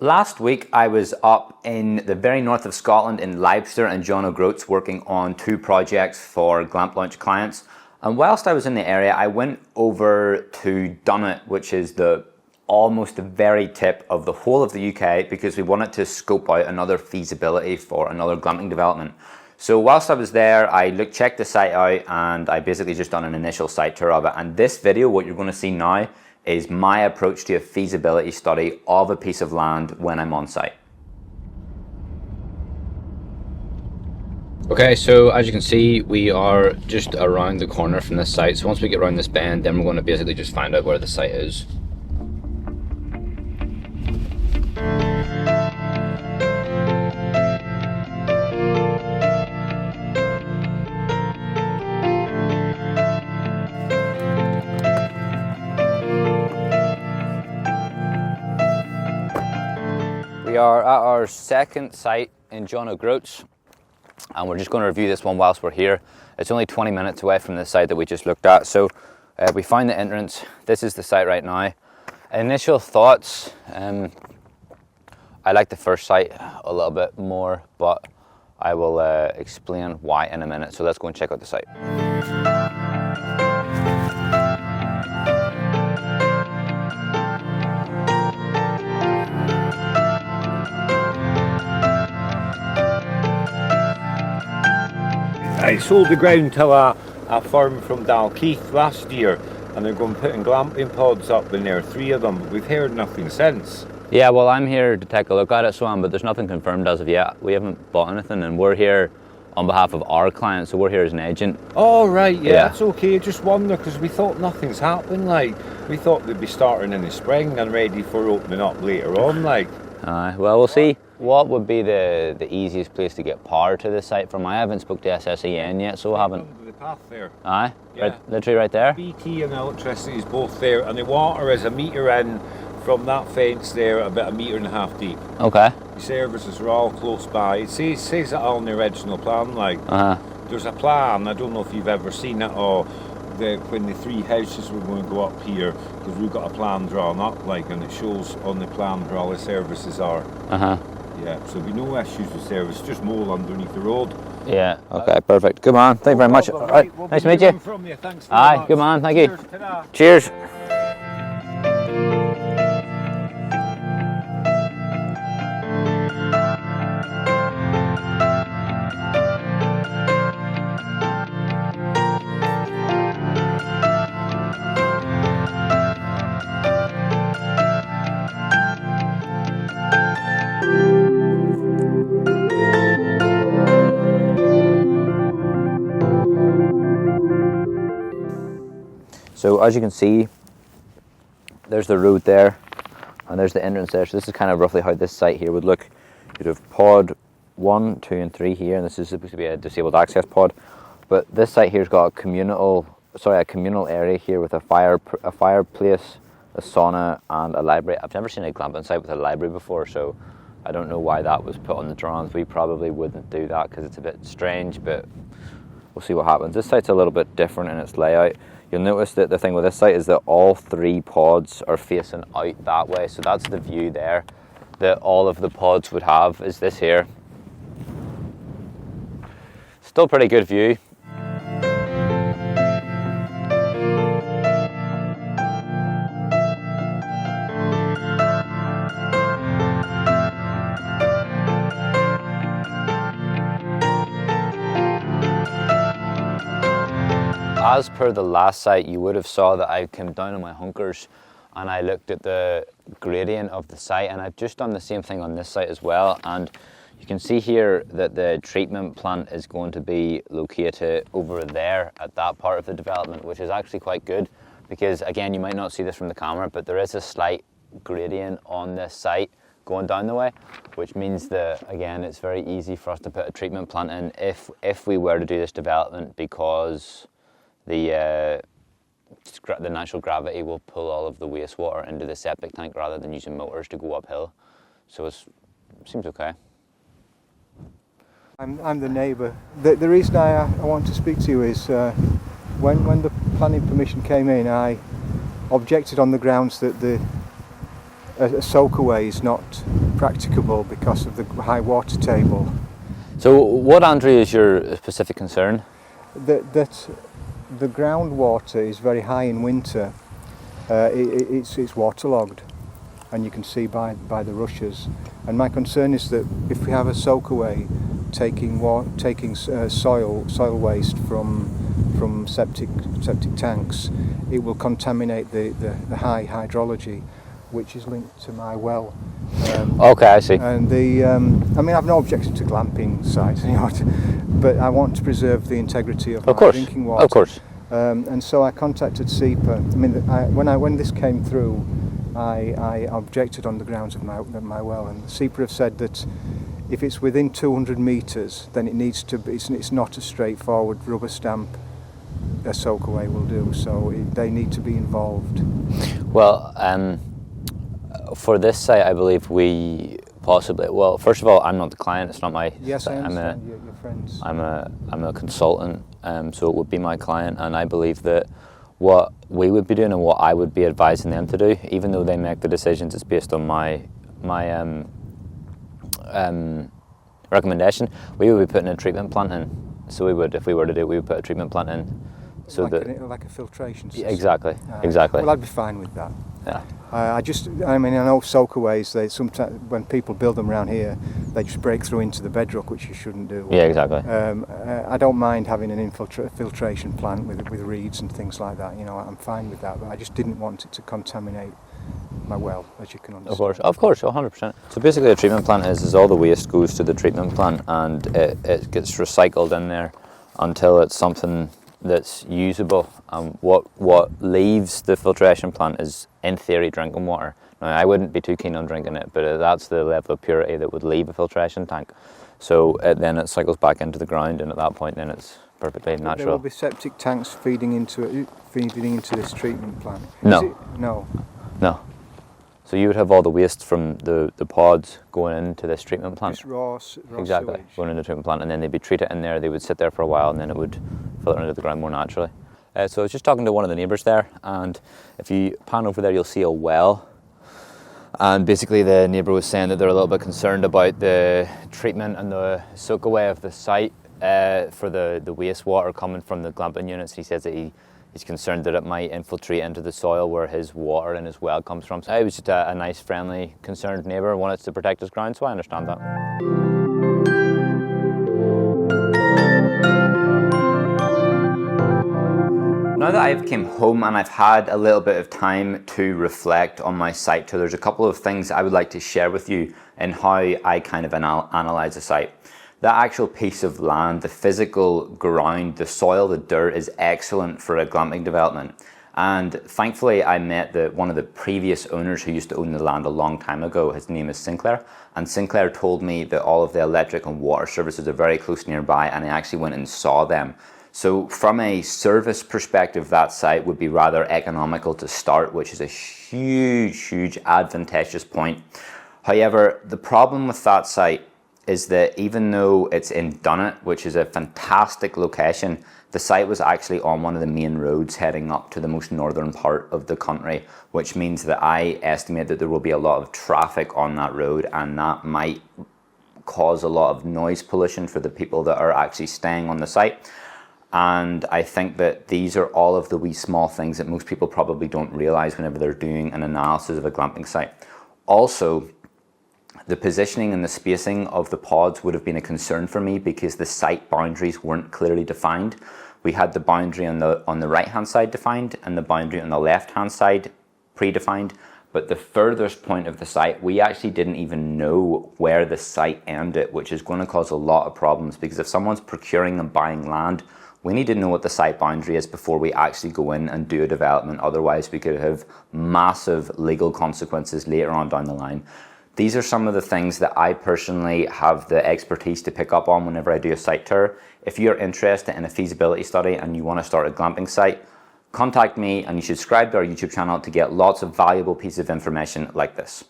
Last week I was up in the very north of Scotland in Leicester and John O Groats working on 2 projects for GlampLaunch clients. And whilst I was in the area, I went over to Dunnet, which is almost the very tip of the whole of the UK, because we wanted to scope out another feasibility for another glamping development. So whilst I was there, I checked the site out and I basically just done an initial site tour of it. And this video, what you're going to see now, is my approach to a feasibility study of a piece of land when I'm on site. Okay, so as you can see, we are just around the corner from this site. So once we get around this bend, then we're going to basically just find out where the site is. We are at our second site in John O Groats, and we're just going to review this one whilst we're here. It's only 20 minutes away from the site that we just looked at. So we find the entrance. This is the site right now. Initial thoughts, I like the first site a little bit more, but I will explain why in a minute. So let's go and check out the site. I sold the ground to a firm from Dalkeith last year, and they're going putting glamping pods up in there, 3 of them, but we've heard nothing since. Yeah, well, I'm here to take a look at it, Swan, but there's nothing confirmed as of yet. We haven't bought anything, and we're here on behalf of our client, so we're here as an agent. Oh, right, yeah, that's okay. I just wonder, because we thought nothing's happened, like, we thought they'd be starting in the spring and ready for opening up later on, like. Well, we'll see. What would be the easiest place to get power to the site from? I haven't spoke to SSEN yet, so I haven't. The path there. Aye, yeah. Right, literally right there. BT and electricity is both there, and the water is a metre in from that fence there, about 1.5 meters deep. Okay. The services are all close by. It says it all in the original plan, like. There's a plan, I don't know if you've ever seen it, or when the 3 houses were going to go up here, because we've got a plan drawn up, like, and it shows on the plan where all the services are. Yeah, so there'll be no issues with service, just mold underneath the road. Yeah, okay, perfect. Good man, thank you very much. All right, nice to meet you. Thanks Aye, good man, thank you. Cheers. Cheers. So as you can see, there's the road there, and there's the entrance there. So this is kind of roughly how this site here would look. You'd have pod 1, 2, and 3 here, and this is supposed to be a disabled access pod. But this site here's got a communal area here with a fireplace, a sauna, and a library. I've never seen a glamping site with a library before, so I don't know why that was put on the drawings. We probably wouldn't do that because it's a bit strange, but we'll see what happens. This site's a little bit different in its layout. You'll notice that the thing with this site is that all 3 pods are facing out that way, so that's the view there that all of the pods would have, is this here. Still pretty good view. As per the last site, you would have saw that I came down on my hunkers and I looked at the gradient of the site, and I've just done the same thing on this site as well. And you can see here that the treatment plant is going to be located over there at that part of the development, which is actually quite good because, again, you might not see this from the camera, but there is a slight gradient on this site going down the way, which means that, again, it's very easy for us to put a treatment plant in if we were to do this development, because the natural gravity will pull all of the wastewater into the septic tank rather than using motors to go uphill. So it seems okay. I'm the neighbour. The reason I want to speak to you is when the planning permission came in, I objected on the grounds that the a soakaway is not practicable because of the high water table. So what, Andrew, is your specific concern? That the groundwater is very high in winter. It's waterlogged, and you can see by the rushes. And my concern is that if we have a soakaway taking soil waste from septic tanks, it will contaminate the high hydrology, which is linked to my well. Okay, I see. And I mean, I've no objection to glamping sites, but I want to preserve the integrity of my drinking water. Of course. And so I contacted SEPA. I mean, when this came through, I objected on the grounds of my well, and SEPA have said that if it's within 200 metres, then it needs to be. It's not a straightforward rubber stamp a soakaway will do. So they need to be involved. Well, for this site, I believe we possibly. Well, first of all, I'm not the client. It's not my. Yes, I understand. Your friends. I'm a consultant, so it would be my client, and I believe that what we would be doing and what I would be advising them to do, even though they make the decisions, is based on my recommendation. We would be putting a treatment plant in. So we would, if we were to do it, we would put a treatment plant in. So like a filtration system. Exactly, exactly. Well, I'd be fine with that. Yeah. I know soakaways, they sometimes, when people build them around here, they just break through into the bedrock, which you shouldn't do. Yeah, exactly. I don't mind having an filtration plant with reeds and things like that. I'm fine with that, but I just didn't want it to contaminate my well, as you can understand. Of course, 100%. So basically, a treatment plant is all the waste goes to the treatment plant, and it gets recycled in there until it's something that's usable. What leaves the filtration plant is, in theory, drinking water. Now, I wouldn't be too keen on drinking it, but that's the level of purity that would leave a filtration tank. So then it cycles back into the ground, and at that point, then it's perfectly natural. There will be septic tanks feeding into this treatment plant. No. No. So you would have all the waste from the pods going into this treatment plant. Just raw exactly, sewage. going into the treatment plant, and then they'd be treated in there. They would sit there for a while, and then it would filter into the ground more naturally. So I was just talking to one of the neighbours there, and if you pan over there, you'll see a well. And basically, the neighbour was saying that they're a little bit concerned about the treatment and the soakaway of the site for the wastewater coming from the glamping units. He says that he's concerned that it might infiltrate into the soil where his water and his well comes from. So I was just a nice, friendly, concerned neighbour, wanted to protect his ground, so I understand that. Now that I've came home and I've had a little bit of time to reflect on my site tour, there's a couple of things I would like to share with you in how I kind of analyse a site. The actual piece of land, the physical ground, the soil, the dirt is excellent for a glamping development. And thankfully I met one of the previous owners who used to own the land a long time ago. His name is Sinclair. And Sinclair told me that all of the electric and water services are very close nearby, and I actually went and saw them. So from a service perspective, that site would be rather economical to start, which is a huge advantageous point. However, the problem with that site is that even though it's in Dunnet, which is a fantastic location, the site was actually on one of the main roads heading up to the most northern part of the country, which means that I estimate that there will be a lot of traffic on that road, and that might cause a lot of noise pollution for the people that are actually staying on the site. And I think that these are all of the wee small things that most people probably don't realise whenever they're doing an analysis of a glamping site. Also, the positioning and the spacing of the pods would have been a concern for me because the site boundaries weren't clearly defined. We had the boundary on the right hand side defined and the boundary on the left hand side predefined, but the furthest point of the site, we actually didn't even know where the site ended, which is going to cause a lot of problems, because if someone's procuring and buying land, we need to know what the site boundary is before we actually go in and do a development. Otherwise, we could have massive legal consequences later on down the line. These are some of the things that I personally have the expertise to pick up on whenever I do a site tour. If you're interested in a feasibility study and you want to start a glamping site, contact me, and you should subscribe to our YouTube channel to get lots of valuable pieces of information like this.